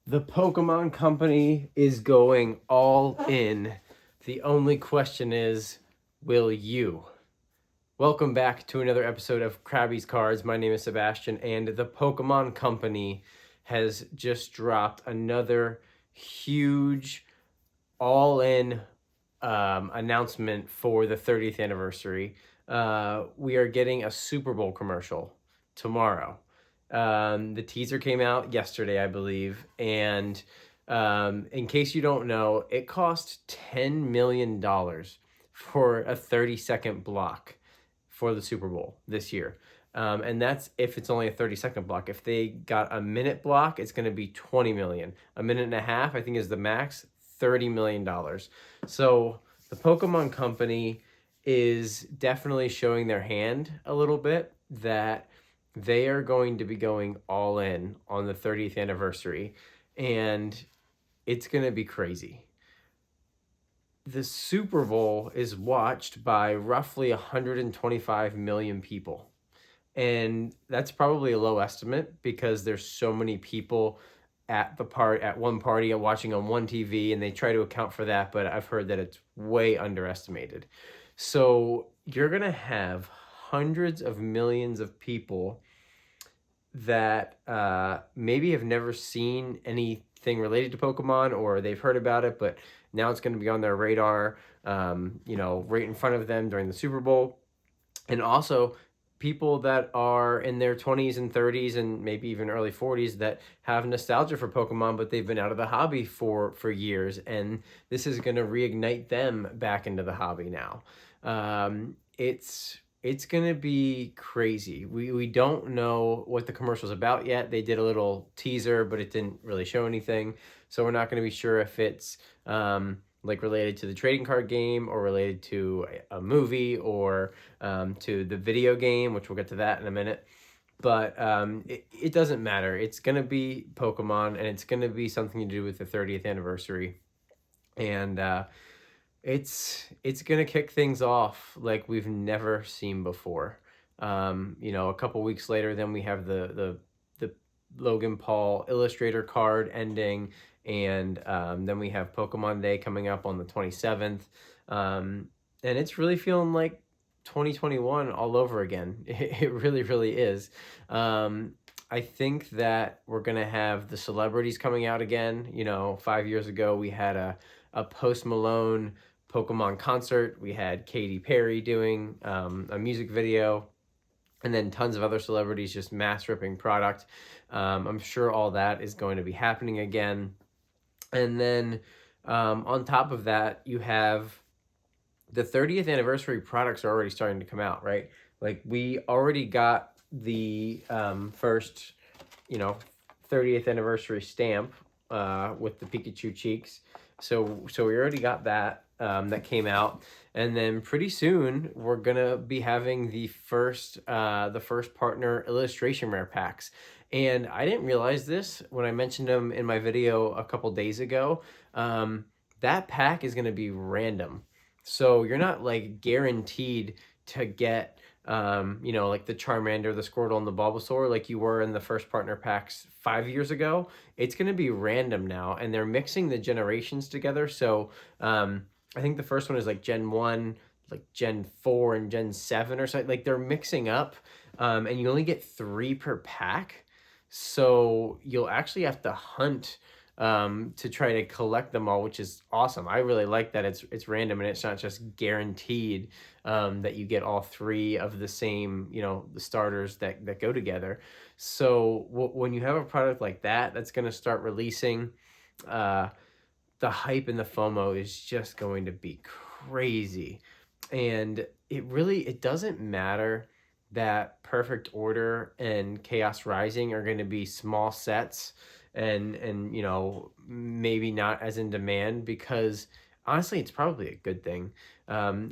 The Pokemon Company is going all in. The only question is, will you? Welcome back to another episode of Krabby's Cards. My name is Sebastian, and the Pokemon Company has just dropped another huge all-in announcement for the 30th anniversary. We are getting a Super Bowl commercial tomorrow. The teaser came out yesterday, I believe, and in case you don't know, it cost $10 million for a 30-second block for the Super Bowl this year. And that's if it's only a 30-second block. If they got a minute block, it's going to be 20 million. A minute and a half, I think, is the max, $30 million. So the Pokemon Company is definitely showing their hand a little bit that they are going to be going all in on the 30th anniversary, and it's going to be crazy. The Super Bowl is watched by roughly 125 million people. And that's probably a low estimate because there's so many people at one party watching on one TV, and they try to account for that, but I've heard that it's way underestimated. So you're going to have hundreds of millions of people that maybe have never seen anything related to Pokemon, or they've heard about it, but now it's going to be on their radar, right in front of them during the Super Bowl. And also people that are in their 20s and 30s and maybe even early 40s that have nostalgia for Pokemon, but they've been out of the hobby for years, and this is going to reignite them back into the hobby now. It's going to be crazy. We don't know what the commercial's about yet. They did a little teaser, but it didn't really show anything. So we're not going to be sure if it's related to the trading card game, or related to a movie, or to the video game, which we'll get to that in a minute. But it doesn't matter. It's going to be Pokemon, and it's going to be something to do with the 30th anniversary. And it's going to kick things off like we've never seen before. A couple weeks later, then we have the Logan Paul Illustrator card ending, and then we have Pokemon Day coming up on the 27th. And it's really feeling like 2021 all over again. It really, really is. I think that we're going to have the celebrities coming out again. 5 years ago, we had a Post Malone Pokemon concert. We had Katy Perry doing a music video, and then tons of other celebrities just mass ripping product. I'm sure all that is going to be happening again. And then on top of that, you have the 30th anniversary products are already starting to come out, right? Like, we already got the first, 30th anniversary stamp with the Pikachu cheeks. So we already got that. That came out, and then pretty soon we're gonna be having the first partner illustration rare packs. And I didn't realize this when I mentioned them in my video a couple days ago. That pack is gonna be random, so you're not guaranteed to get the Charmander, the Squirtle, and the Bulbasaur like you were in the first partner packs 5 years ago. It's gonna be random now, and they're mixing the generations together. So I think the first one is Gen 1, Gen 4, and Gen 7 or something. They're mixing up, and you only get 3 per pack. So you'll actually have to hunt to try to collect them all, which is awesome. I really like that it's random, and it's not just guaranteed that you get all 3 of the same, the starters that go together. So when you have a product like that that's going to start releasing, the hype and the FOMO is just going to be crazy. And it doesn't matter that Perfect Order and Chaos Rising are going to be small sets and maybe not as in demand, because honestly it's probably a good thing.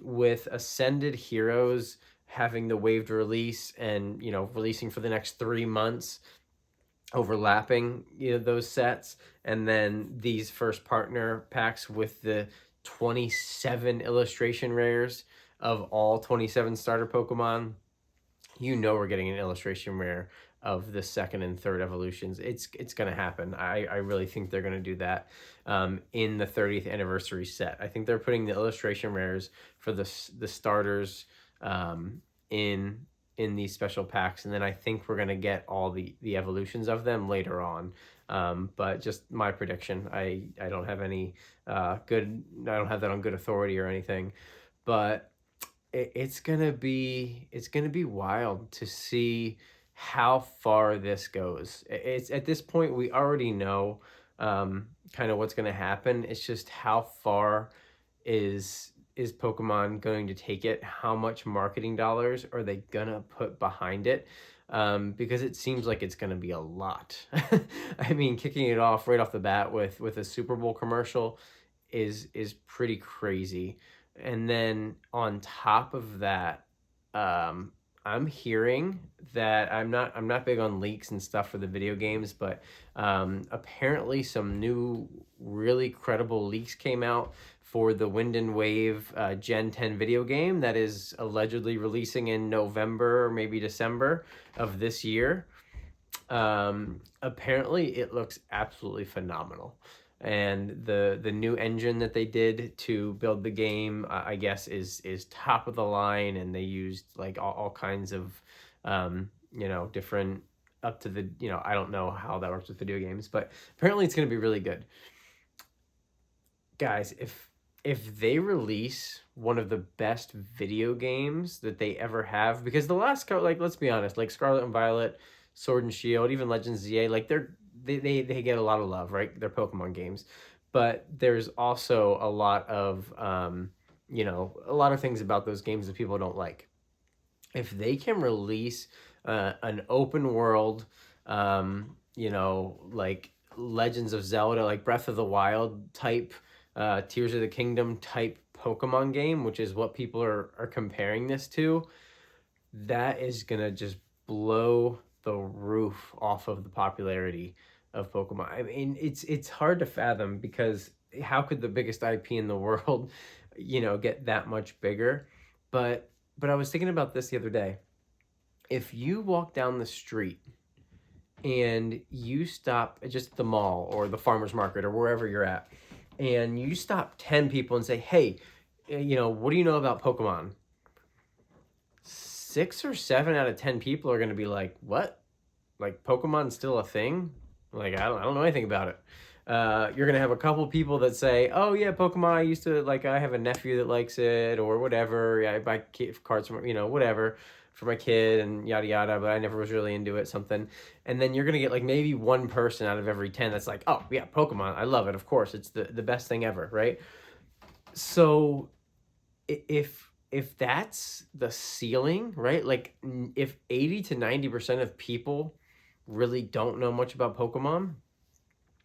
With Ascended Heroes having the waived release and releasing for the next 3 months, overlapping those sets, and then these first partner packs with the 27 illustration rares of all 27 starter Pokemon, we're getting an illustration rare of the second and third evolutions. It's going to happen. I really think they're going to do that in the 30th anniversary set. I think they're putting the illustration rares for the starters in these special packs, and then I think we're going to get all the evolutions of them later on. But just my prediction. I don't have any I don't have that on good authority or anything, but it's gonna be wild to see how far this goes. It's at this point we already know kind of what's gonna happen. It's just how far is Pokemon going to take it? How much marketing dollars are they gonna put behind it? Because it seems like it's gonna be a lot. I mean, kicking it off right off the bat with a Super Bowl commercial is pretty crazy. And then on top of that, I'm hearing that I'm not big on leaks and stuff for the video games, but apparently some new really credible leaks came out for the Wind and Wave Gen 10 video game that is allegedly releasing in November or maybe December of this year. Apparently it looks absolutely phenomenal, and the new engine that they did to build the game, I guess is top of the line, and they used like all kinds of different up to the I don't know how that works with video games, but apparently it's going to be really good. Guys, if they release one of the best video games that they ever have, because the last like let's be honest, like Scarlet and Violet, Sword and Shield, even Legends ZA, like they get a lot of love, right? They're Pokemon games, but there's also a lot of a lot of things about those games that people don't like. If they can release an open world, like Legends of Zelda, like Breath of the Wild type, Tears of the Kingdom type Pokemon game, which is what people are comparing this to, that is gonna just blow the roof off of the popularity of Pokemon. I mean, it's hard to fathom, because how could the biggest IP in the world, get that much bigger? But I was thinking about this the other day. If you walk down the street and you stop at just the mall or the farmer's market or wherever you're at, and you stop 10 people and say, hey, what do you know about Pokemon? 6 or 7 out of 10 people are going to be like, what? Like, Pokemon's still a thing? Like, I don't know anything about it. You're going to have a couple people that say, oh yeah, Pokemon, I used to, like, I have a nephew that likes it, or whatever. Yeah, I buy cards from, whatever, for my kid and yada yada, but I never was really into it, something. And then you're going to get like maybe one person out of every 10 that's like, oh yeah, Pokemon, I love it. Of course, it's the best thing ever, right? So if that's the ceiling, right? Like if 80 to 90% of people really don't know much about Pokemon,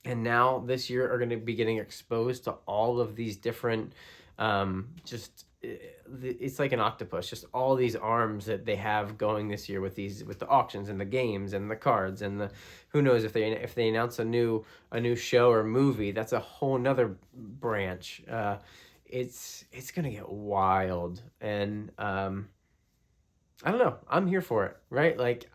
and now this year are going to be getting exposed to all of these different it's like an octopus, just all these arms that they have going this year with the auctions and the games and the cards and the who knows, if they announce a new show or movie, that's a whole nother branch. It's gonna get wild, and I don't know, I'm here for it, right? Like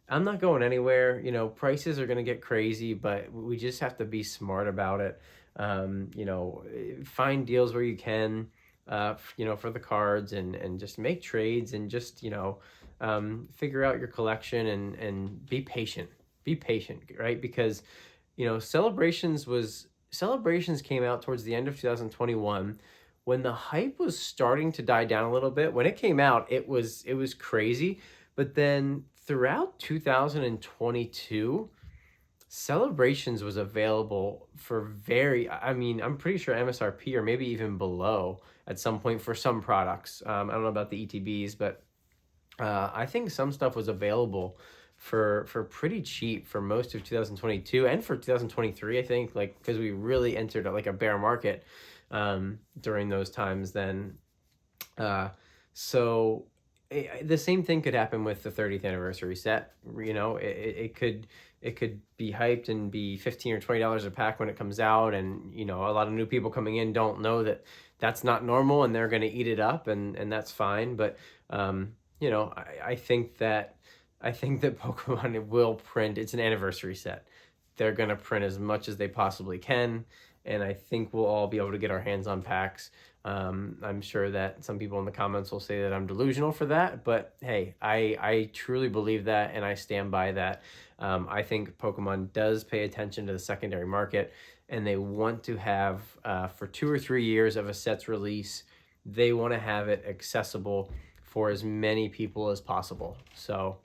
I'm not going anywhere. Prices are gonna get crazy, but we just have to be smart about it. Find deals where you can, for the cards, and just make trades, and just, figure out your collection, and be patient. Be patient, right? Because, Celebrations came out towards the end of 2021, when the hype was starting to die down a little bit. When it came out, it was crazy, but then throughout 2022, Celebrations was available for I'm pretty sure MSRP, or maybe even below at some point for some products. I don't know about the ETBs, but I think some stuff was available for pretty cheap for most of 2022 and for 2023, I think, like, because we really entered like a bear market during those times then. So the same thing could happen with the 30th anniversary set. It could be hyped and be $15 or $20 a pack when it comes out, and a lot of new people coming in don't know that that's not normal, and they're going to eat it up, and that's fine. But I think that I think that Pokemon will print. It's an anniversary set. They're gonna print as much as they possibly can, and I think we'll all be able to get our hands on packs. I'm sure that some people in the comments will say that I'm delusional for that, but hey, I truly believe that, and I stand by that. I think Pokemon does pay attention to the secondary market, and they want to have, for 2 or 3 years of a set's release, they want to have it accessible for as many people as possible. So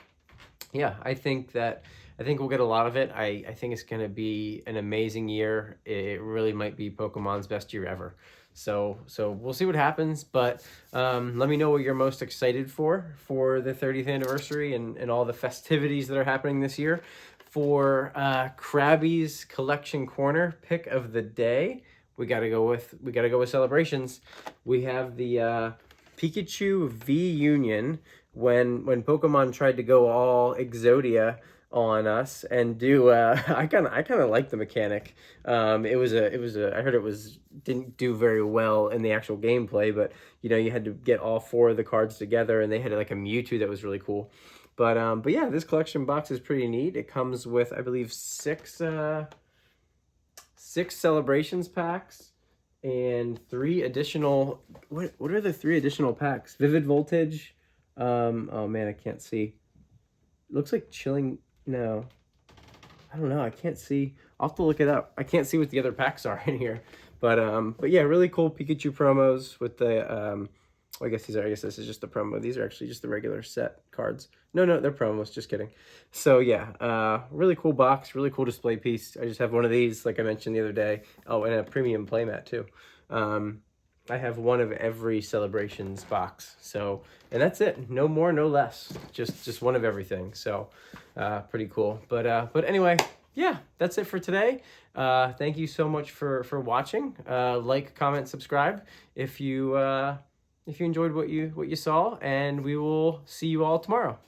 yeah, I think we'll get a lot of it. I think it's going to be an amazing year. It really might be Pokemon's best year ever. So we'll see what happens. But let me know what you're most excited for the 30th anniversary and all the festivities that are happening this year. For Krabby's Collection Corner pick of the day, we gotta go with celebrations. We have the Pikachu V Union. When Pokemon tried to go all Exodia on us and do I kind of like the mechanic. It was a I heard it was didn't do very well in the actual gameplay, but you know, you had to get all 4 of the cards together, and they had like a Mewtwo that was really cool. But yeah, this collection box is pretty neat. It comes with, I believe, 6 celebrations packs and 3 additional, what are the 3 additional packs? Vivid Voltage. Oh man, I can't see. It looks like Chilling. No, I don't know. I can't see. I'll have to look it up. I can't see what the other packs are in here. But yeah, really cool Pikachu promos with the well, I guess this is just the promo. These are actually just the regular set cards. No, they're promos, just kidding. So yeah, really cool box, really cool display piece. I just have one of these, like I mentioned the other day. Oh, and a premium playmat too. I have one of every Celebrations box. So, and that's it. No more, no less. Just one of everything. So, pretty cool. But anyway, yeah, that's it for today. Thank you so much for watching. Like, comment, subscribe if you enjoyed what you saw, and we will see you all tomorrow.